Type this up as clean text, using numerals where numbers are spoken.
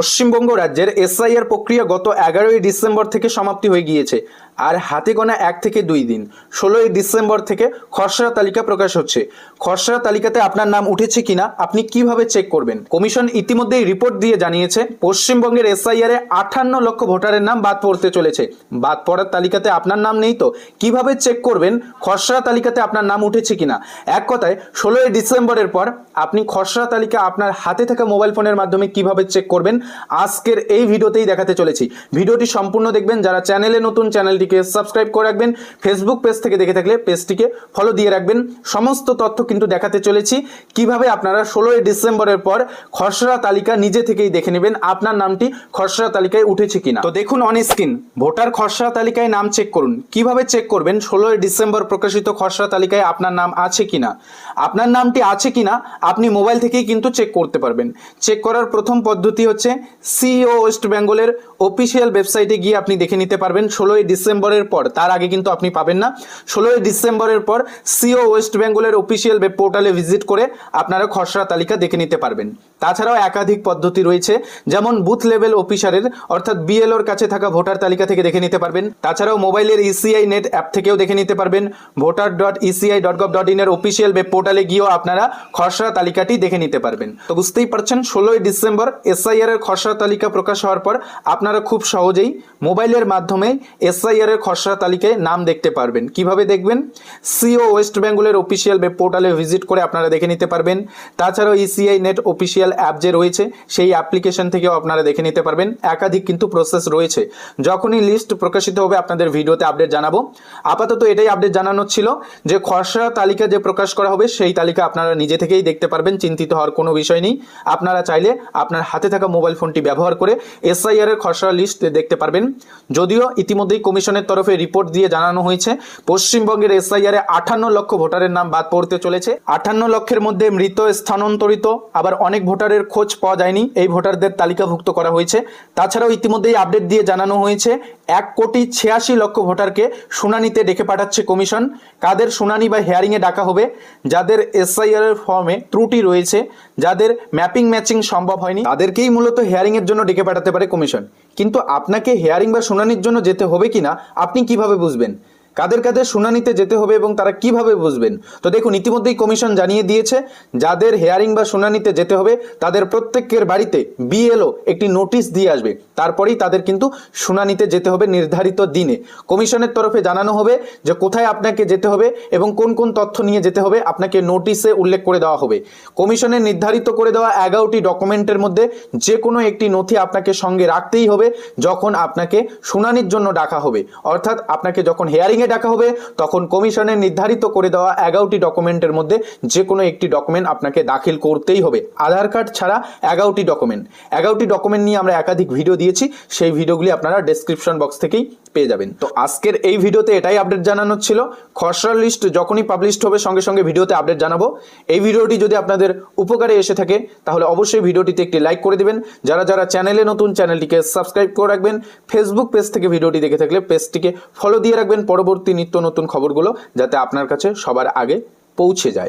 পশ্চিমবঙ্গ রাজ্যের এসআইআর প্রক্রিয়া গত 11ই ডিসেম্বর থেকে সমাপ্তি হয়ে গিয়েছে। আর হাতে গোনা 1 থেকে 2 দিন 16ই ডিসেম্বর থেকে খসড়া তালিকা প্রকাশ হচ্ছে। খসড়া তালিকাতে আপনার নাম উঠেছে কিনা আপনি কিভাবে চেক করবেন? কমিশন ইতিমধ্যেই রিপোর্ট দিয়ে জানিয়েছে পশ্চিমবঙ্গের এসআইআর এ 58 লক্ষ ভোটারের নাম বাদ পড়তে চলেছে। বাদ পড়ার তালিকাতে আপনার নাম নেই তো কিভাবে চেক করবেন খসড়া তালিকাতে আপনার নাম উঠেছে কিনা? এক কথায় 16ই ডিসেম্বরের পর আপনি খসড়া তালিকা আপনার হাতে থাকা মোবাইল ফোনের মাধ্যমে কিভাবে চেক করবেন আজকের এই ভিডিওতেই দেখাতে চলেছি। ভিডিওটি সম্পূর্ণ দেখবেন। যারা চ্যানেলে নতুন চ্যানেলটিকে সাবস্ক্রাইব করে রাখবেন, ফেসবুক পেজ থেকে দেখে থাকলে পেজটিকে ফলো দিয়ে রাখবেন। সমস্ত তথ্য কিন্তু দেখাতে চলেছি কিভাবে আপনারা 16ই ডিসেম্বরের পর খসড়া তালিকা নিজে থেকেই দেখে নেবেন আপনার নামটি খসড়া তালিকায় উঠেছে কিনা। তো দেখুন অন স্ক্রিন ভোটার খসড়া তালিকায় নাম চেক করুন। কিভাবে চেক করবেন 16ই ডিসেম্বর প্রকাশিত খসড়া তালিকায় আপনার নাম আছে কিনা? আপনার নামটি আছে কিনা আপনি মোবাইল থেকেই কিন্তু চেক করতে পারবেন। চেক করার প্রথম পদ্ধতি হচ্ছে সিইও ওয়েস্ট বেঙ্গলের অফিসিয়াল ওয়েবসাইটে গিয়ে আপনি দেখে নিতে পারবেন 16ই ডিসেম্বরের পর। তার আগে কিন্তু আপনি পাবেন না। 16ই ডিসেম্বরের পর সিইও ওয়েস্ট বেঙ্গলের অফিসিয়াল ওয়েব পোর্টালে ভিজিট করে আপনারা খসড়া তালিকা দেখে নিতে পারবেন। তাছাড়াও একাধিক পদ্ধতি রয়েছে, যেমন বুথ লেভেল অফিসারের অর্থাৎ বিএলওর কাছে থাকা ভোটার তালিকা থেকে দেখে নিতে পারবেন। তাছাড়াও মোবাইলের ইসিআই নেট অ্যাপ থেকেও দেখে নিতে পারবেন। voter.eci.gov.in এর অফিসিয়াল ওয়েব পোর্টালে গিয়েও আপনারা খসড়া তালিকাটি দেখে নিতে পারবেন। তো বুঝতেই পারছেন 16ই ডিসেম্বর এসআইআর এর খসড়া তালিকা প্রকাশ হওয়ার পর আপনারা খুব সহজেই মোবাইলের মাধ্যমে এসআইআর এর খসড়া তালিকায় নাম দেখতে পারবেন। কিভাবে দেখবেন? সিও ওয়েস্ট বেঙ্গলের অফিসিয়াল ওয়েব পোর্টালে ভিজিট করে আপনারা দেখে নিতে পারবেন। তাছাড়াও ইসিআই নেট অফিসিয়াল অ্যাপ যে রয়েছে সেই অ্যাপ্লিকেশন থেকেও আপনারা দেখে নিতে পারবেন। একাধিক কিন্তু প্রসেস রয়েছে। যখনই লিস্ট প্রকাশিত হবে আপনাদের ভিডিওতে আপডেট জানাবো। আপাতত এটাই আপডেট জানানোর ছিল যে খসড়া তালিকা যে প্রকাশ করা হবে সেই তালিকা আপনারা নিজে থেকেই দেখতে পারবেন। চিন্তিত হওয়ার কোনো বিষয় নেই। আপনারা চাইলে আপনার হাতে থাকা মোবাইল ফোনটি ব্যবহার করে এসআইআর এর খসড়া লিস্ট দেখতে পারবেন। যদিও ইতিমধ্যেই কমিশনের তরফে রিপোর্ট দিয়ে জানানো হয়েছে পশ্চিমবঙ্গের এসআইআর এ 58 লক্ষ ভোটারের নাম বাদ পড়তে চলেছে। 58 লক্ষের মধ্যে মৃত, স্থানান্তরিত, আবার অনেক ভোটারের খোঁজ পাওয়া যায়নি, এই ভোটারদের তালিকাভুক্ত করা হয়েছে। তাছাড়াও ইতিমধ্যেই আপডেট দিয়ে জানানো হয়েছে 1,86,00,000 ভোটারকে শুনানিতে ডেকে পাঠাচ্ছে কমিশন। কাদের শুনানি বা হিয়ারিংয়ে ডাকা হবে? যাদের এসআইআর এর ফর্মে ত্রুটি রয়েছে, যাদের ম্যাপিং ম্যাচিং সম্ভব হয়নি, তাদেরকেই মূলত হিয়ারিং এর জন্য ডেকে পাঠাতে পারে কমিশন। কিন্তু আপনাকে হিয়ারিং বা শুনানির জন্য যেতে হবে কিনা আপনি কিভাবে বুঝবেন? কাদের কাদের শুনানিতে যেতে হবে এবং তারা কিভাবে বুঝবেন? তো দেখুন ইতিমধ্যেই কমিশন জানিয়ে দিয়েছে যাদের হিয়ারিং বা শুনানিতে যেতে হবে তাদের প্রত্যেকের বাড়িতে বিএলও একটি নোটিশ দিয়ে আসবে। তারপরেই তাদের কিন্তু শুনানিতে যেতে হবে নির্ধারিত দিনে। কমিশনের তরফে জানানো হবে যে কোথায় আপনাকে যেতে হবে এবং কোন কোন তথ্য নিয়ে যেতে হবে আপনাকে নোটিশে উল্লেখ করে দেওয়া হবে। কমিশনের নির্ধারিত করে দেওয়া 11টি ডকুমেন্টের মধ্যে যে কোনো একটি নথি আপনাকে সঙ্গে রাখতেই হবে যখন আপনাকে শুনানির জন্য ডাকা হবে। অর্থাৎ আপনাকে যখন হিয়ারিং ডাকা হবে তখন কমিশনের নির্ধারিত করে দেওয়া 11টি ডকুমেন্টের মধ্যে যে কোনো একটি ডকুমেন্ট আপনাকে দাখিল করতেই হবে। আধার কার্ড ছাড়া 11টি ডকুমেন্ট নিয়ে আমরা একাধিক ভিডিও দিয়েছি, সেই ভিডিওগুলি আপনারা ডেসক্রিপশন বক্স থেকেই পেয়ে যাবেন। তো আজকের এই ভিডিওতে এটাই আপডেট জানানোর ছিল। খসড়া লিস্ট যখনই পাবলিশড হবে সঙ্গে সঙ্গে ভিডিওতে আপডেট জানাবো। এই ভিডিওটি যদি আপনাদের উপকারে এসে থাকে তাহলে অবশ্যই ভিডিওটিতে একটি লাইক করে দিবেন। যারা যারা চ্যানেলে নতুন চ্যানেলটিকে সাবস্ক্রাইব করে রাখবেন। ফেসবুক পেজ থেকে ভিডিওটি দেখে থাকলে পেজটিকে ফলো দিয়ে রাখবেন পরবর্তী নিত্য নতুন খবরগুলো যাতে আপনার কাছে সবার আগে পৌঁছে যায়।